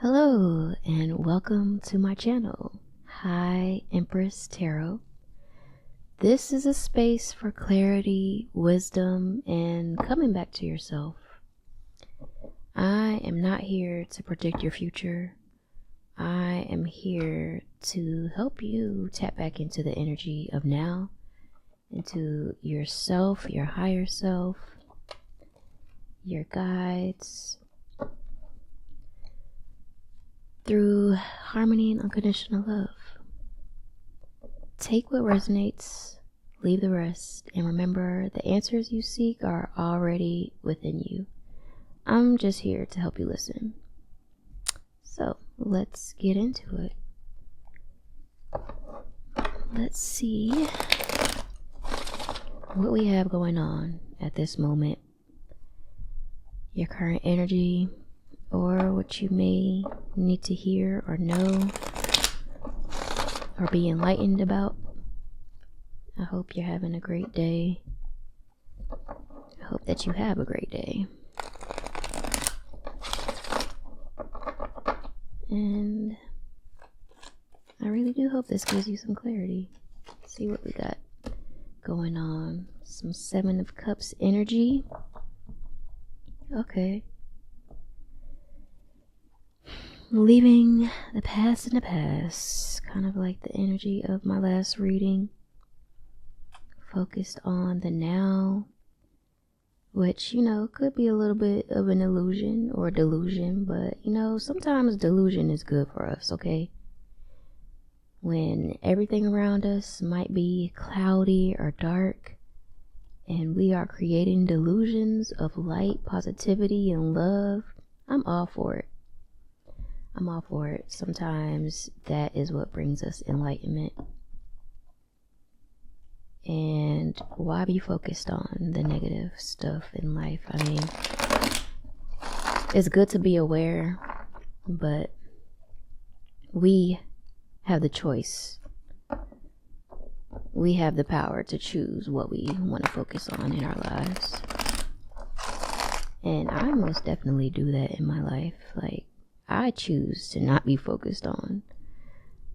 Hello and welcome to my channel, High Empress Tarot. This is a space for clarity, wisdom, and coming back to yourself. I am not here to predict your future. I am here to help you tap back into the energy of now, into yourself, your higher self, your guides, through harmony and unconditional love. Take what resonates, leave the rest, and remember the answers you seek are already within you. I'm just here to help you listen. So let's get into it. Let's see what we have going on at this moment. Your current energy, or what you may need to hear or know or be enlightened about. I hope you're having a great day. I hope that you have a great day. And I really do hope this gives you some clarity. Let's see what we got going on. Some Seven of Cups energy. Okay. Leaving the past in the past, kind of like the energy of my last reading. Focused on the now, which, could be a little bit of an illusion or delusion, but, sometimes delusion is good for us, okay? When everything around us might be cloudy or dark, and we are creating delusions of light, positivity, and love, I'm all for it. I'm all for it. Sometimes that is what brings us enlightenment. And why be focused on the negative stuff in life? I mean, it's good to be aware, but we have the choice. We have the power to choose what we want to focus on in our lives. And I most definitely do that in my life. Like, I choose to not be focused on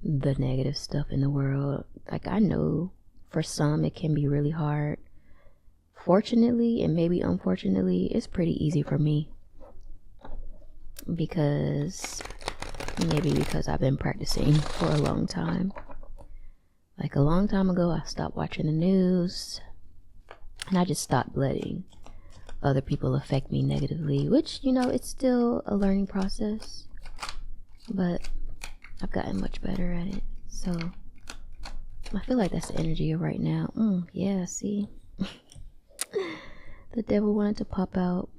the negative stuff in the world. Like, I know for some it can be really hard. Fortunately, and maybe unfortunately, it's pretty easy for me. Maybe because I've been practicing for a long time. Like a long time ago, I stopped watching the news. And I just stopped letting other people affect me negatively, which, it's still a learning process, but I've gotten much better at it. So I feel like that's the energy of right now. Yeah, see, the devil wanted to pop out.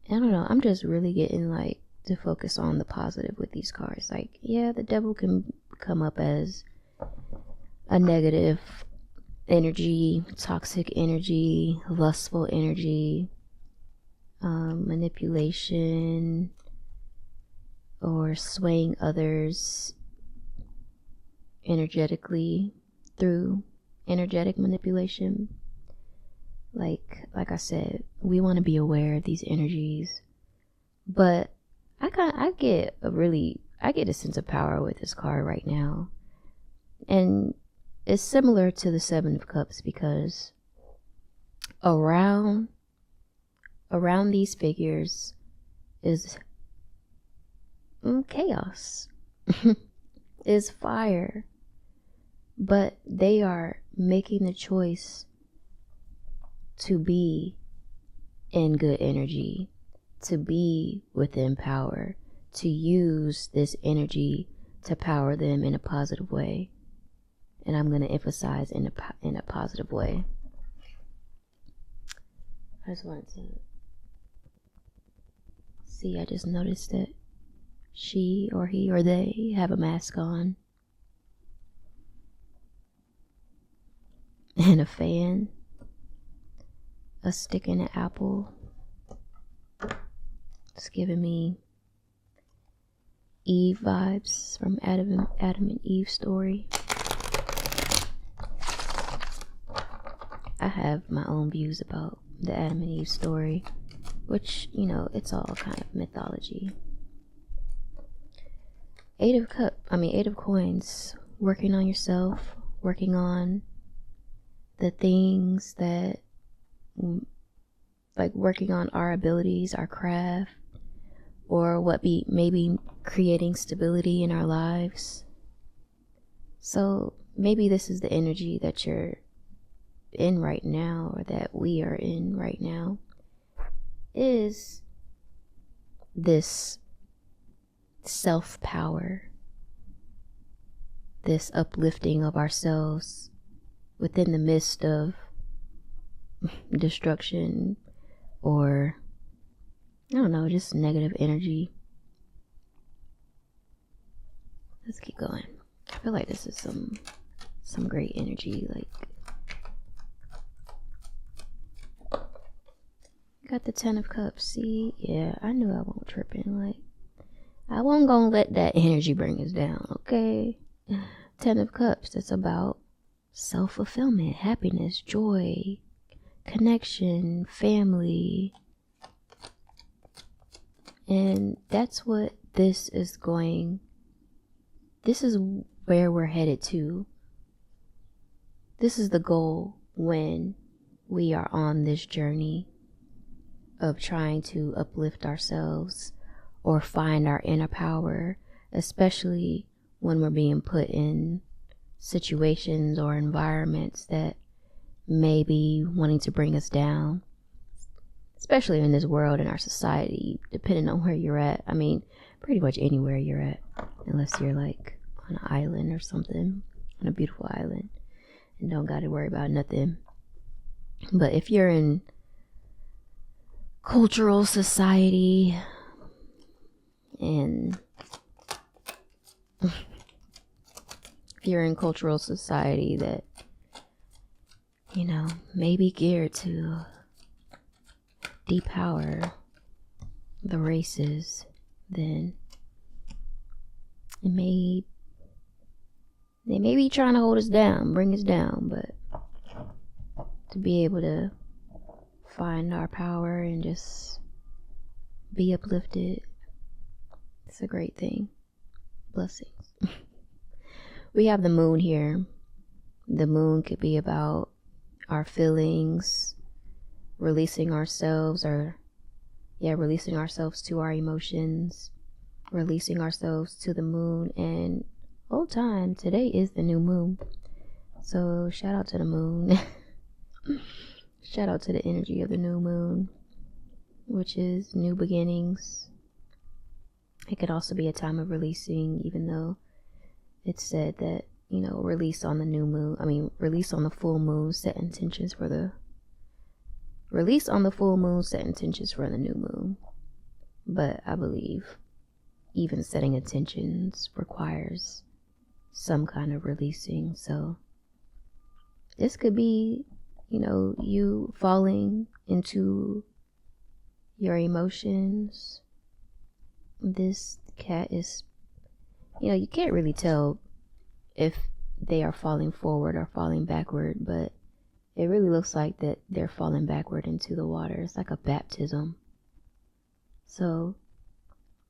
I don't know, I'm just really getting to focus on the positive with these cards. Like, yeah, the devil can come up as a negative energy, toxic energy, lustful energy, manipulation, or swaying others energetically through energetic manipulation. Like I said, we want to be aware of these energies, but I get a sense of power with this card right now, and it's similar to the Seven of Cups because around these figures is chaos, is fire, but they are making the choice to be in good energy, to be within power, to use this energy to power them in a positive way. And I'm going to emphasize in a positive way. I just wanted to see, I just noticed that she or he or they have a mask on. And a fan. A stick and an apple. It's giving me Eve vibes from Adam and Eve story. I have my own views about the Adam and Eve story. which, you know, it's all kind of mythology. Eight of Coins, working on yourself, working on the things that, like working on our abilities, our craft, or what be maybe creating stability in our lives. So maybe this is the energy that you're in right now, or that we are in right now, is this self-power, this uplifting of ourselves within the midst of destruction, or I don't know, just negative energy. Let's keep going. I feel like this is some great energy. Like, got the 10 of Cups. See, yeah, I knew I won't tripping. Like, I won't gonna let that energy bring us down, okay? 10 of Cups, that's about self-fulfillment, happiness, joy, connection, family. And that's what this is where we're headed to. This is the goal when we are on this journey of trying to uplift ourselves or find our inner power, especially when we're being put in situations or environments that may be wanting to bring us down, especially in this world, in our society, depending on where you're at. I mean, pretty much anywhere you're at, unless you're like on an island or something, on a beautiful island, and don't gotta worry about nothing. But if you're in cultural society, and if you're in cultural society that, you know, may be geared to depower the races, then they may be trying to hold us down, bring us down, but to be able to find our power and just be uplifted, it's a great thing. Blessings. We have the moon here. The moon could be about our feelings, releasing ourselves to our emotions, releasing ourselves to the moon. And today is the new moon, so shout out to the moon. Shout out to the energy of the new moon, which is new beginnings. It could also be a time of releasing, even though it's said that, you know, release on the full moon, set intentions for the new moon. But I believe even setting intentions requires some kind of releasing. So this could be, you know, you falling into your emotions. This cat is, you know, you can't really tell if they are falling forward or falling backward, but it really looks like that they're falling backward into the water. It's like a baptism. So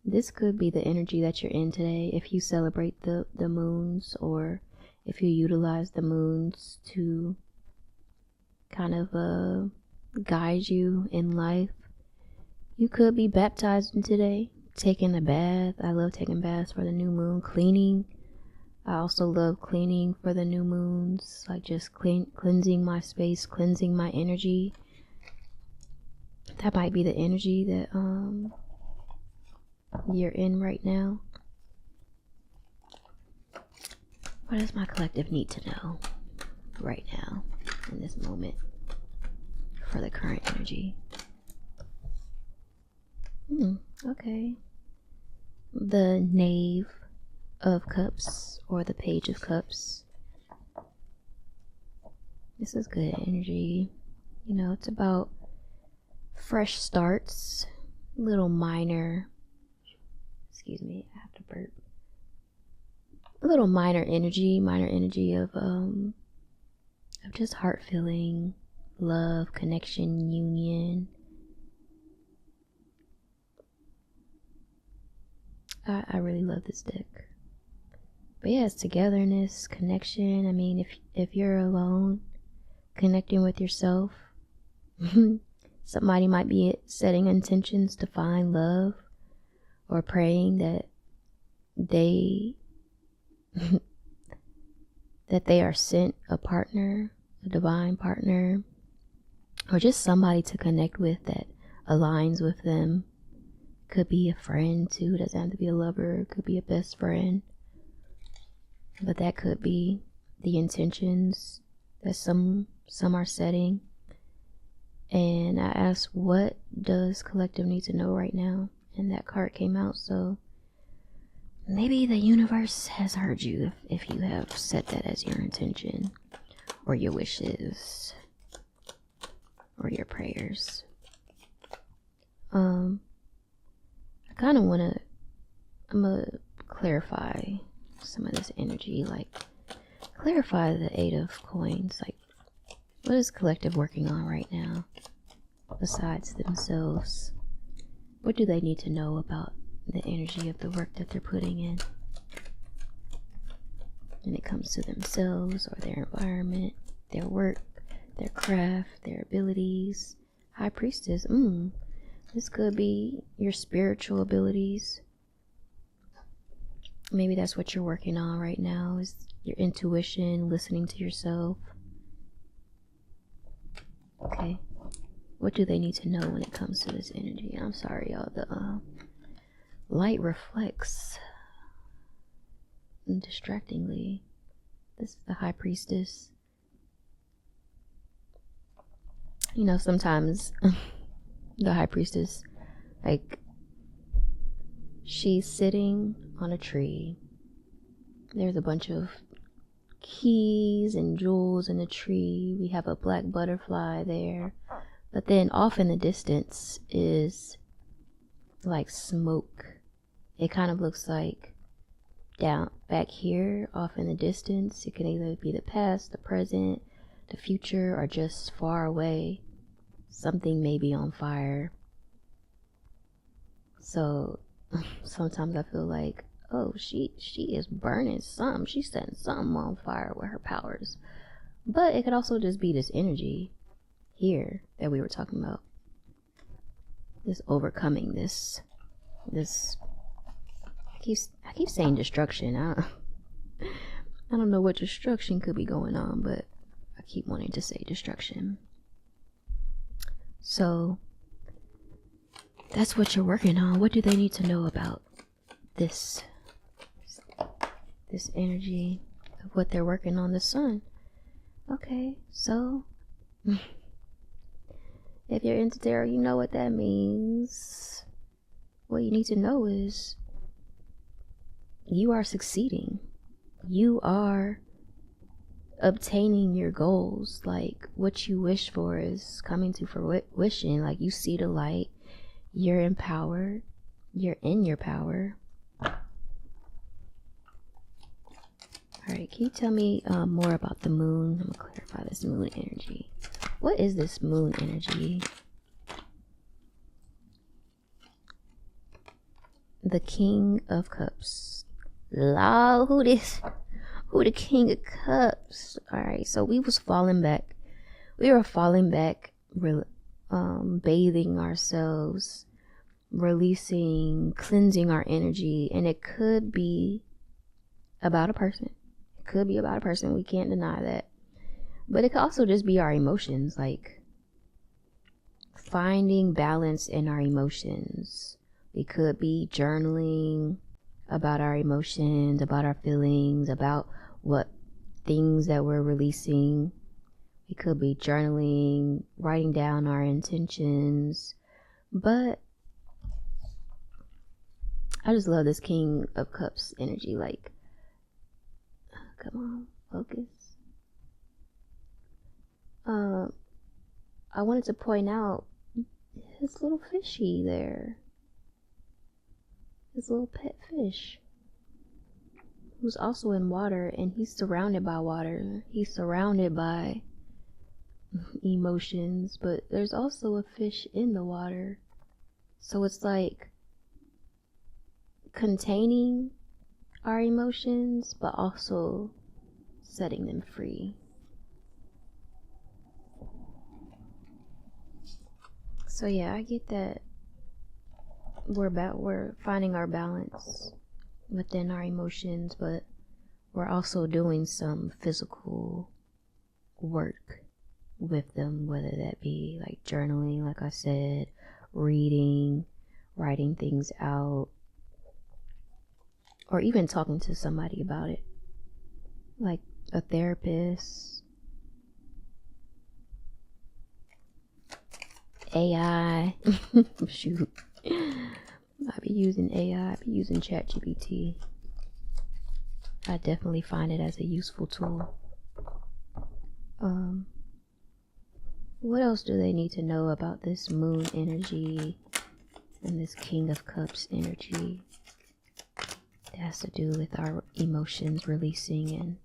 this could be the energy that you're in today if you celebrate the moons, or if you utilize the moons to kind of guide you in life. You could be baptized today, taking a bath. I love taking baths for the new moon. Cleaning. I also love cleaning for the new moons, like just cleansing my space, cleansing my energy. That might be the energy that you're in right now. What does my collective need to know right now in this moment for the current energy? Okay. The Knave of Cups, or the Page of Cups. This is good energy. You know, it's about fresh starts, little minor, excuse me, I have to burp. A little minor energy of just heart filling, love, connection, union. I really love this deck. But yeah, it's togetherness, connection. I mean, if you're alone, connecting with yourself, somebody might be setting intentions to find love, or praying that they that they are sent a partner, a divine partner, or just somebody to connect with that aligns with them. Could be a friend too, doesn't have to be a lover, could be a best friend. But that could be the intentions that some are setting. And I asked, what does collective need to know right now? And that card came out, so maybe the universe has heard you if you have set that as your intention, or your wishes, or your prayers. I kind of I'm gonna clarify some of this energy, like clarify the 8 of coins. Like, what is collective working on right now besides themselves? What do they need to know about the energy of the work that they're putting in when it comes to themselves or their environment, their work, their craft, their abilities? High Priestess, this could be your spiritual abilities. Maybe that's what you're working on right now, is your intuition, listening to yourself. Okay, what do they need to know when it comes to this energy? I'm sorry, y'all, the light reflects distractingly. This is the High Priestess. You know, sometimes the High Priestess, like, she's sitting on a tree. There's a bunch of keys and jewels in the tree. We have a black butterfly there. But then off in the distance is like smoke. It kind of looks like down back here off in the distance. It can either be the past, the present, the future, or just far away. Something may be on fire. So sometimes I feel like, oh, she is burning something. She's setting something on fire with her powers. But it could also just be this energy here that we were talking about. This overcoming, this I keep saying destruction. I don't know what destruction could be going on, but I keep wanting to say destruction. So that's what you're working on. What do they need to know about this energy of what they're working on, the sun? Okay, so if you're into tarot, you know what that means. What you need to know is you are succeeding. You are obtaining your goals. Like, what you wish for is coming to fruition. Like, you see the light. You're empowered. You're in your power. Alright, can you tell me more about the moon? I'm going to clarify this moon energy. What is this moon energy? The King of Cups. Lord, who this? Who the King of Cups? Alright, so we was falling back. We were falling back, bathing ourselves, releasing, cleansing our energy, and it could be about a person. It could be about a person. We can't deny that. But it could also just be our emotions, like finding balance in our emotions. We could be journaling about our emotions, about our feelings, about what things that we're releasing. We could be journaling, writing down our intentions. But I just love this King of Cups energy. Like, come on, focus. I wanted to point out his little fishy there. His little pet fish. Who's also in water, and he's surrounded by water. He's surrounded by emotions, but there's also a fish in the water. So it's like containing our emotions, but also setting them free. So yeah, I get that we're finding our balance within our emotions, but we're also doing some physical work with them, whether that be like journaling, like I said, reading, writing things out, or even talking to somebody about it, like a therapist, AI. Shoot, I be using AI, I be using ChatGPT. I definitely find it as a useful tool. What else do they need to know about this moon energy and this King of Cups energy? It has to do with our emotions releasing and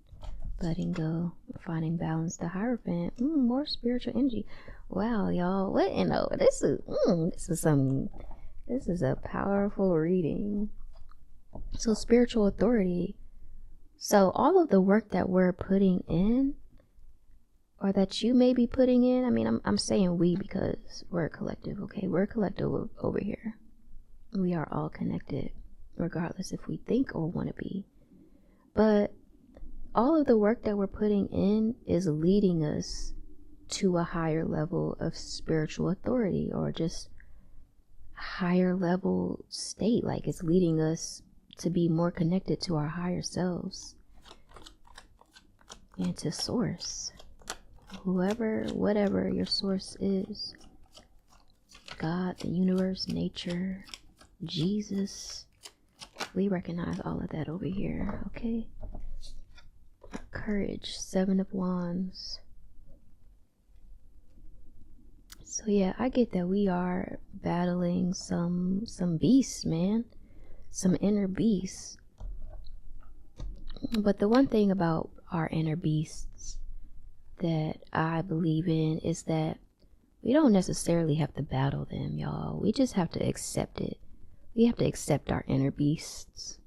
letting go, finding balance. The Hierophant, more spiritual energy. Wow, y'all, what in the, this is a powerful reading. So spiritual authority. So all of the work that we're putting in, or that you may be putting in, I mean, I'm saying we because we're a collective, okay? We're a collective over here. We are all connected, regardless if we think or want to be. But all of the work that we're putting in is leading us to a higher level of spiritual authority, or just higher level state. Like, it's leading us to be more connected to our higher selves and to source. Whoever, whatever your source is, God, the universe, nature, Jesus, we recognize all of that over here, okay? Courage, 7 of Wands. So yeah, I get that we are battling some beasts, man, some inner beasts. But the one thing about our inner beasts that I believe in is that we don't necessarily have to battle them, y'all. We just have to accept it. We have to accept our inner beasts.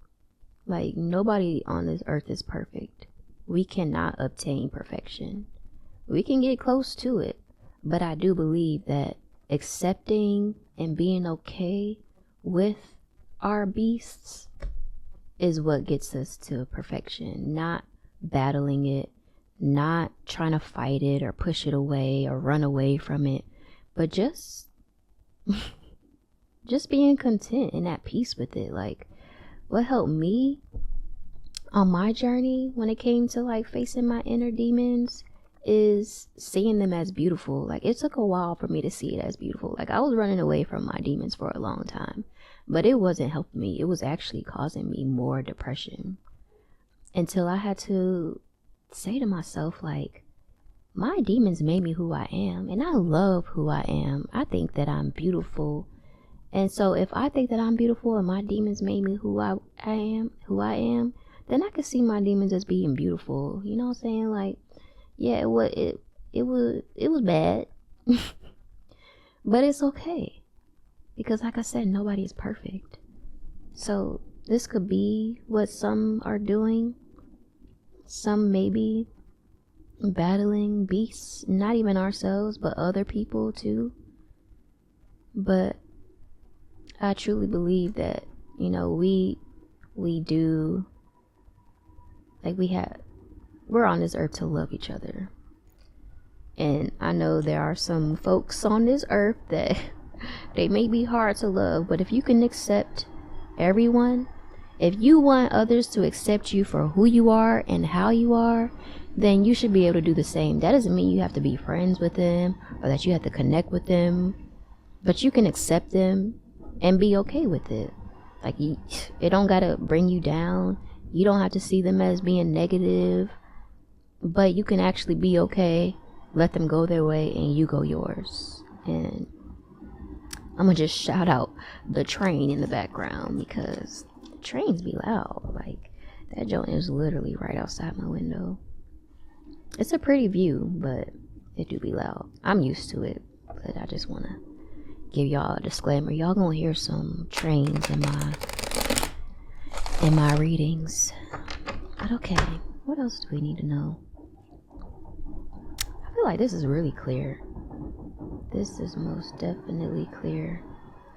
Like, nobody on this earth is perfect. We cannot obtain perfection. We can get close to it, but I do believe that accepting and being okay with our beasts is what gets us to perfection. Not battling it, not trying to fight it or push it away or run away from it, but just being content and at peace with it. Like, what helped me on my journey when it came to like facing my inner demons is seeing them as beautiful. Like, it took a while for me to see it as beautiful. Like, I was running away from my demons for a long time, but it wasn't helping me. It was actually causing me more depression, until I had to say to myself, like, my demons made me who I am, and I love who I am. I think that I'm beautiful. And so if I think that I'm beautiful and my demons made me who I am, then I could see my demons as being beautiful. You know what I'm saying? Like, yeah, it was bad. But it's okay, because like I said, nobody is perfect. So this could be what some are doing. Some maybe battling beasts, not even ourselves, but other people too. But I truly believe that, you know, we do, like, we're on this earth to love each other. And I know there are some folks on this earth that they may be hard to love, but if you can accept everyone, if you want others to accept you for who you are and how you are, then you should be able to do the same. That doesn't mean you have to be friends with them or that you have to connect with them, but you can accept them and be okay with it. Like, it don't gotta bring you down. You don't have to see them as being negative, but you can actually be okay, let them go their way, and you go yours. And I'm gonna just shout out the train in the background, because trains be loud. Like, that joint is literally right outside my window. It's a pretty view, but it do be loud. I'm used to it, but I just want to give y'all a disclaimer. Y'all gonna hear some trains in in my readings. But okay, what else do we need to know? I feel like this is really clear. This is most definitely clear.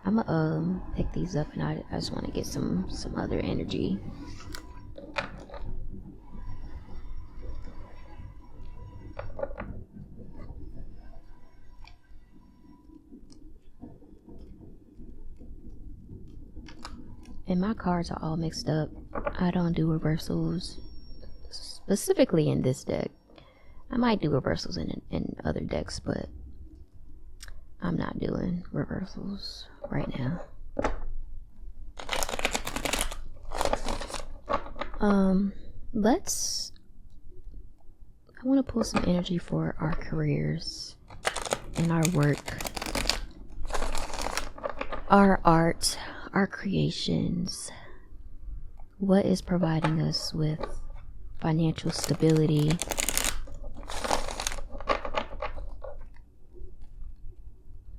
I'm gonna pick these up, and I just want to get some other energy. And my cards are all mixed up. I don't do reversals specifically in this deck. I might do reversals in other decks, but I'm not doing reversals right now. I want to pull some energy for our careers and our work, our art, our creations. What is providing us with financial stability?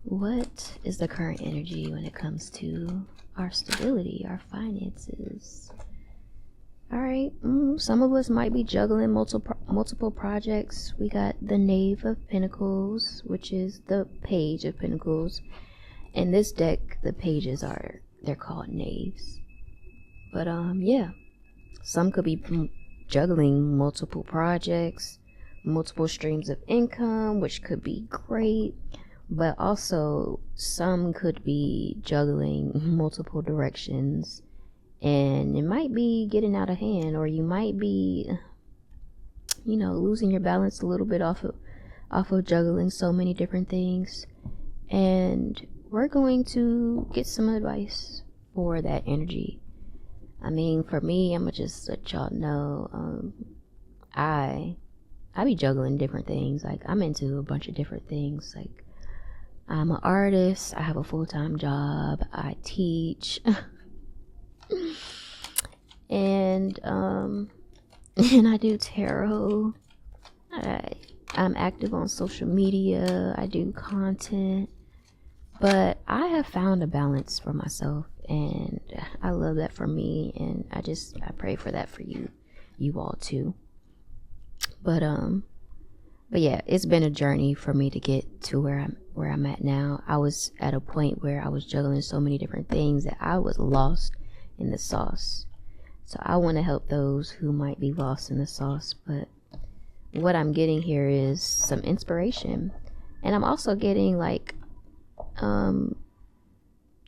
What is the current energy when it comes to our stability, our finances? All right, some of us might be juggling multiple projects. We got the Knave of Pentacles, which is the Page of Pentacles. In this deck, the pages they're called knaves. But yeah, some could be juggling multiple projects, multiple streams of income, which could be great. But also, some could be juggling multiple directions, and it might be getting out of hand, or you might be, losing your balance a little bit off of juggling so many different things. And we're going to get some advice for that energy. I mean, for me, I'm gonna just let y'all know, I be juggling different things. Like, I'm into a bunch of different things. Like, I'm an artist, I have a full-time job, I teach, and I do tarot. I'm active on social media, I do content, but I have found a balance for myself, and I love that for me, and I pray for that for you all too. But yeah, it's been a journey for me to get to where I'm at now. I was at a point where I was juggling so many different things that I was lost in the sauce. So I want to help those who might be lost in the sauce. But what I'm getting here is some inspiration. And I'm also getting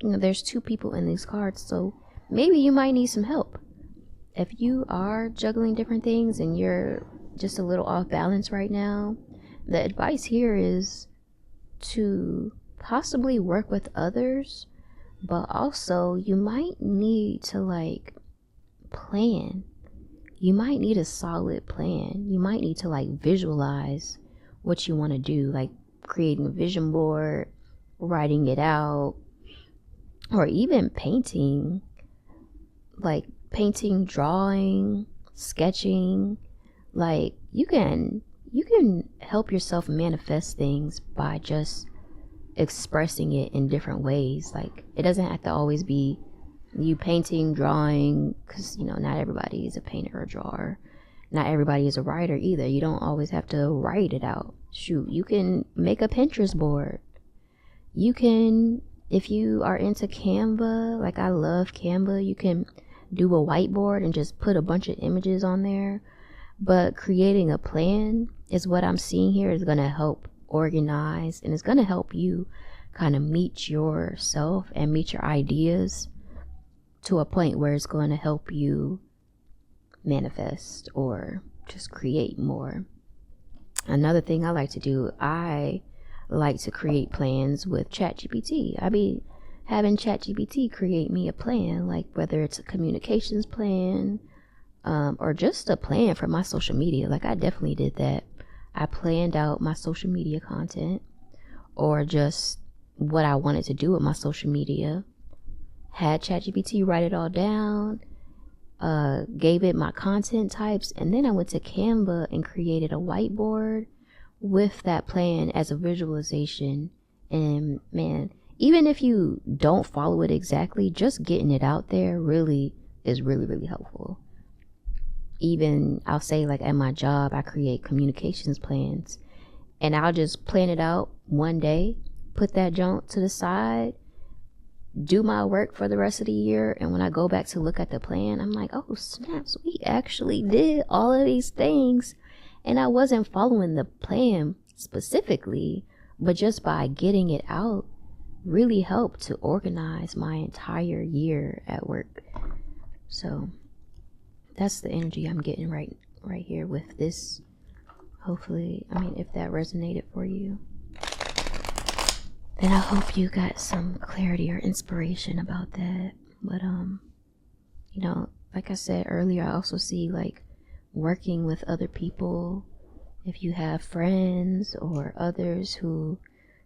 there's two people in these cards. So maybe you might need some help. If you are juggling different things and you're just a little off balance right now, the advice here is to possibly work with others, but also you might need to plan. You might need a solid plan. You might need to visualize what you want to do, like creating a vision board, writing it out, or even painting, drawing, sketching. You can help yourself manifest things by just expressing it in different ways. It doesn't have to always be you painting, drawing, because not everybody is a painter or drawer. Not everybody is a writer either. You don't always have to write it out. Shoot, you can make a Pinterest board. You can, if you are into Canva, I love Canva, you can do a whiteboard and just put a bunch of images on there. But creating a plan is what I'm seeing here is going to help organize, and it's going to help you kind of meet yourself and meet your ideas to a point where it's going to help you manifest or just create more. Another thing I like to do, I like to create plans with ChatGPT. I be having ChatGPT create me a plan, whether it's a communications plan, or just a plan for my social media. I definitely did that. I planned out my social media content, or just what I wanted to do with my social media. Had ChatGPT write it all down, gave it my content types, and then I went to Canva and created a whiteboard with that plan as a visualization. And man, even if you don't follow it exactly, just getting it out there really is really, really helpful. Even I'll say like at my job, I create communications plans, and I'll just plan it out one day, put that junk to the side, do my work for the rest of the year, and when I go back to look at the plan, I'm like, oh snaps, we actually did all of these things, and I wasn't following the plan specifically, but just by getting it out really helped to organize my entire year at work. So that's the energy I'm getting right here with this. Hopefully, I mean, if that resonated for you, then I hope you got some clarity or inspiration about that. But you know, like I said earlier, I also see like working with other people. If you have friends or others who,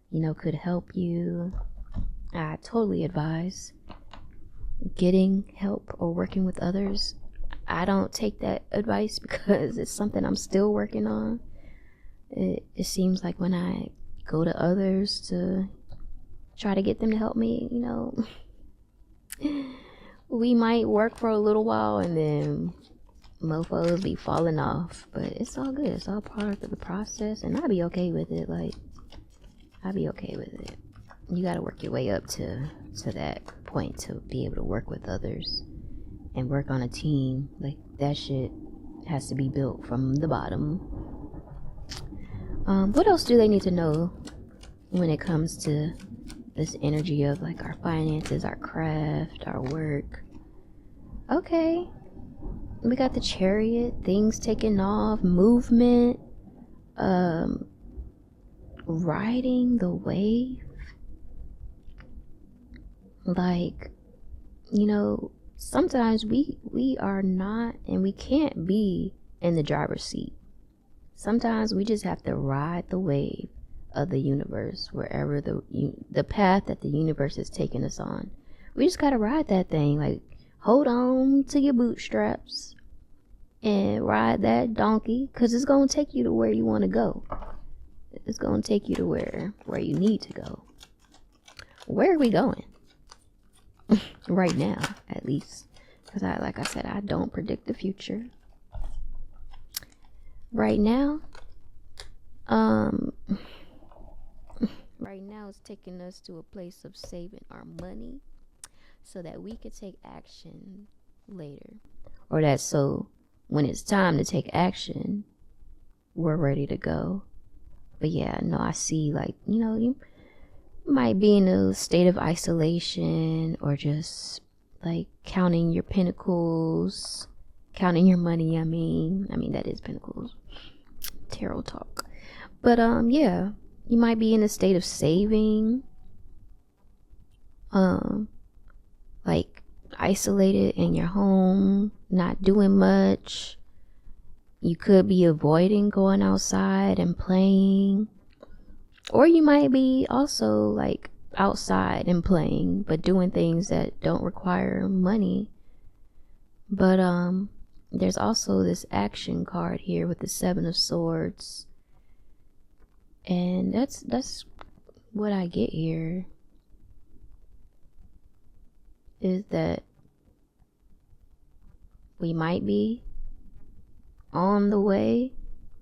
you know, could help you, I totally advise getting help or working with others. I don't take that advice because it's something I'm still working on. It seems like when I go to others to try to get them to help me, you know, we might work for a little while and then mofos be falling off. But it's all good. It's all part of the process, and I'll be okay with it. Like, I'll be okay with it. You gotta work your way up to that point to be able to work with others and work on a team. Like, that shit has to be built from the bottom. What else do they need to know when it comes to this energy of like our finances, our craft, our work? Okay, we got the Chariot, things taking off, movement, riding the wave. Like, you know, sometimes we are not, and we can't be in the driver's seat. Sometimes we just have to ride the wave of the universe, wherever the path that the universe is taking us on. We just gotta ride that thing. Like, hold on to your bootstraps and ride that donkey, because it's gonna take you to where you want to go. It's gonna take you to where you need to go. Where are we going? Right now, at least, because like I said, I don't predict the future. Right now, right now it's taking us to a place of saving our money so that we could take action later, or that so when it's time to take action, we're ready to go. But yeah, no, I see, like, you know, you might be in a state of isolation, or just like counting your pinnacles, counting your money. I mean that is pinnacles, tarot talk. But yeah, you might be in a state of saving, like isolated in your home, not doing much. You could be avoiding going outside and playing, or you might be also like outside and playing but doing things that don't require money. But there's also this action card here with the 7 of Swords, and that's what I get here, is that we might be on the way,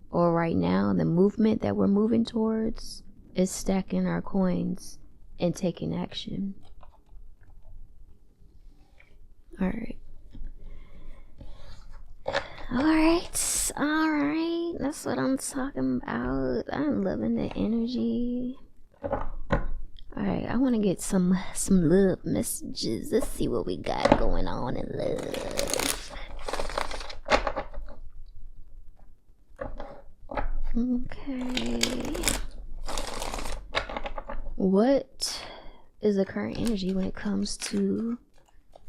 or right now the movement that we're moving towards is stacking our coins and taking action. Alright, that's what I'm talking about. I'm loving the energy. Alright, I want to get some love messages. Let's see what we got going on in love. Okay. What is the current energy when it comes to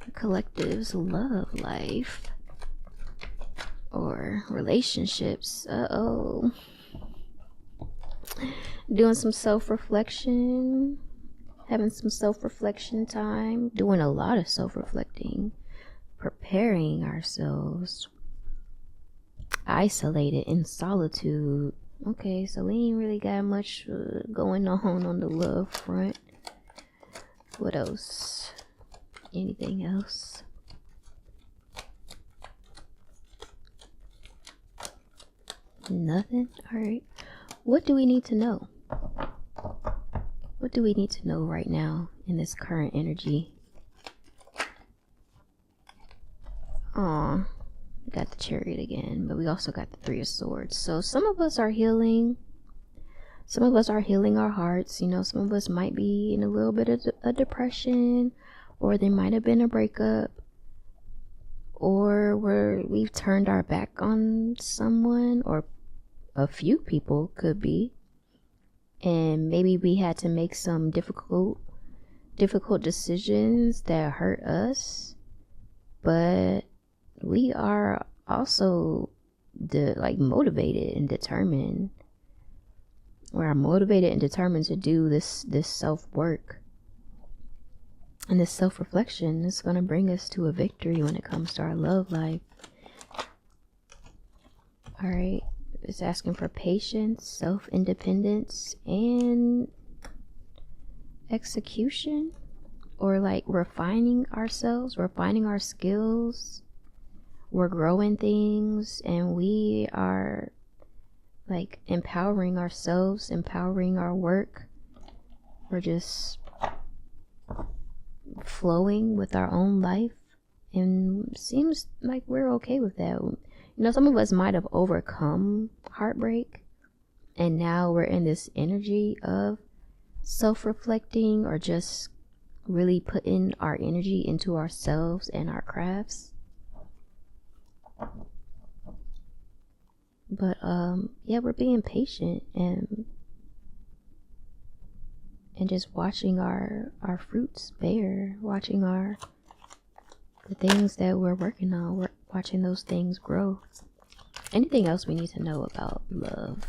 the collective's love life or relationships? Doing some self-reflection, having some self-reflection time, doing a lot of self-reflecting, preparing ourselves, isolated in solitude. Okay, so we ain't really got much going on the love front. What else? Anything else? Nothing? Alright. What do we need to know? What do we need to know right now in this current energy? Aw, we got the Chariot again, but we also got the Three of Swords. So some of us are healing. Some of us are healing our hearts. You know, some of us might be in a little bit of a depression, or there might have been a breakup, or we've turned our back on someone, or a few people could be, and maybe we had to make some difficult decisions that hurt us, but we are also motivated and determined. We are motivated and determined to do this self-work. And this self-reflection is going to bring us to a victory when it comes to our love life. Alright, it's asking for patience, self-independence, and execution. Or like refining ourselves, refining our skills. We're growing things, and we are like empowering ourselves, empowering our work. We're just flowing with our own life, and seems like we're okay with that. You know, some of us might have overcome heartbreak, and now we're in this energy of self-reflecting, or just really putting our energy into ourselves and our crafts. But yeah, we're being patient and just watching our fruits bear, watching the things that we're working on, we're watching those things grow. Anything else we need to know about love?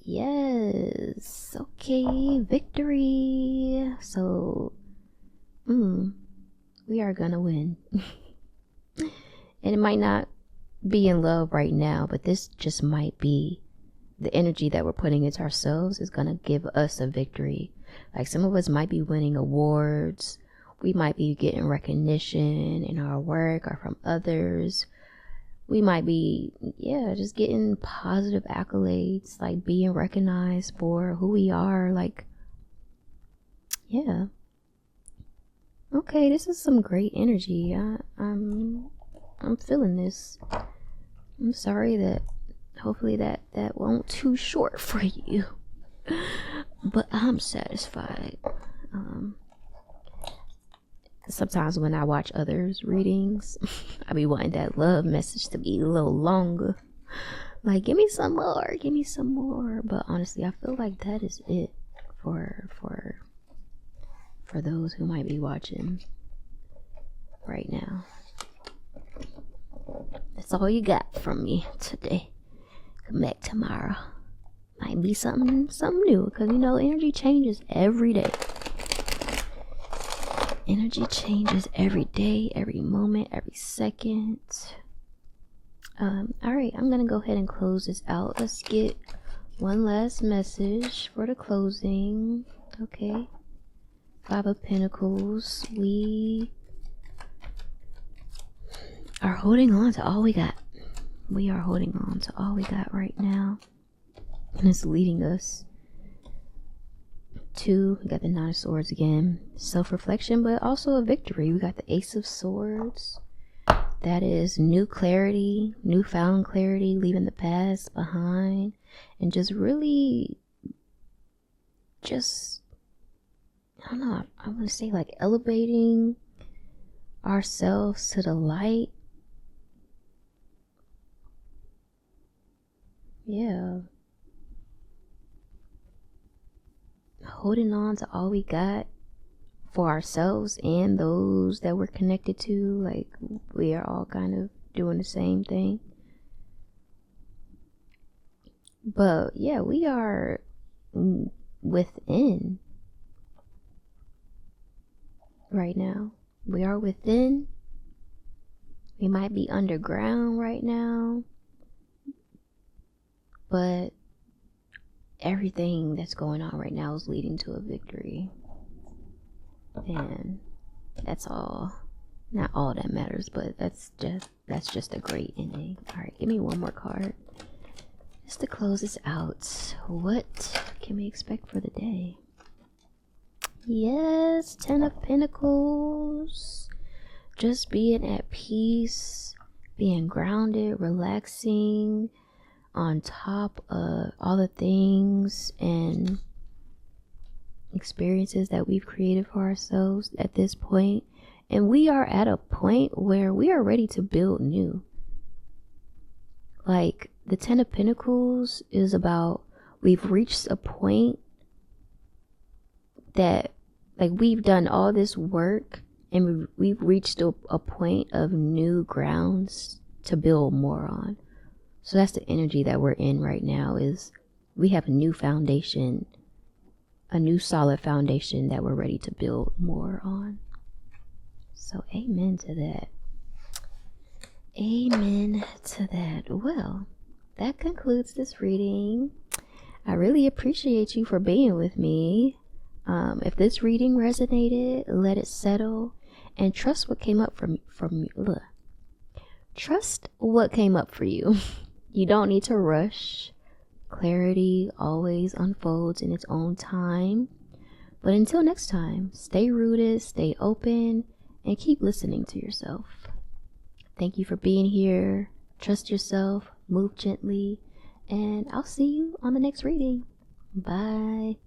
Yes. Okay, victory. So we are gonna win. And it might not be in love right now, but this just might be the energy that we're putting into ourselves is gonna give us a victory. Like some of us might be winning awards, we might be getting recognition in our work or from others. We might be just getting positive accolades, like being recognized for who we are. Like, yeah, okay, this is some great energy. I'm feeling this. I'm sorry that hopefully that won't too short for you, but I'm satisfied. Sometimes when I watch others' readings, I be wanting that love message to be a little longer. Like, give me some more. But honestly, I feel like that is it for those who might be watching right now. That's all you got from me today. Come back tomorrow. Might be something new, because you know energy changes every day. Energy changes every day, every moment, every second. Alright, I'm gonna go ahead and close this out. Let's get one last message for the closing. Okay. Five of Pentacles. We are holding on to all we got. We are holding on to all we got right now. And it's leading us to, we got the Nine of Swords again. Self-reflection, but also a victory. We got the Ace of Swords. That is new clarity, newfound clarity, leaving the past behind. And just really, I don't know, I want to say like elevating ourselves to the light. Yeah. Holding on to all we got for ourselves and those that we're connected to. Like, we are all kind of doing the same thing. But yeah, we are within right now. We are within. We might be underground right now, but everything that's going on right now is leading to a victory. And that's all Not all that matters, but that's just a great ending. All right, give me one more card just to close this out. What can we expect for the day? Yes, 10 of Pentacles. Just being at peace, being grounded, relaxing, on top of all the things and experiences that we've created for ourselves at this point. And we are at a point where we are ready to build new. Like the 10 of Pentacles is about, we've reached a point that, like, we've done all this work and we've reached a point of new grounds to build more on. So that's the energy that we're in right now, is we have a new foundation, a new solid foundation that we're ready to build more on. So amen to that. Amen to that. Well, that concludes this reading. I really appreciate you for being with me. If this reading resonated, let it settle and trust what came up Trust what came up for you. You don't need to rush. Clarity always unfolds in its own time. But until next time, stay rooted, stay open, and keep listening to yourself. Thank you for being here. Trust yourself, move gently, and I'll see you on the next reading. Bye.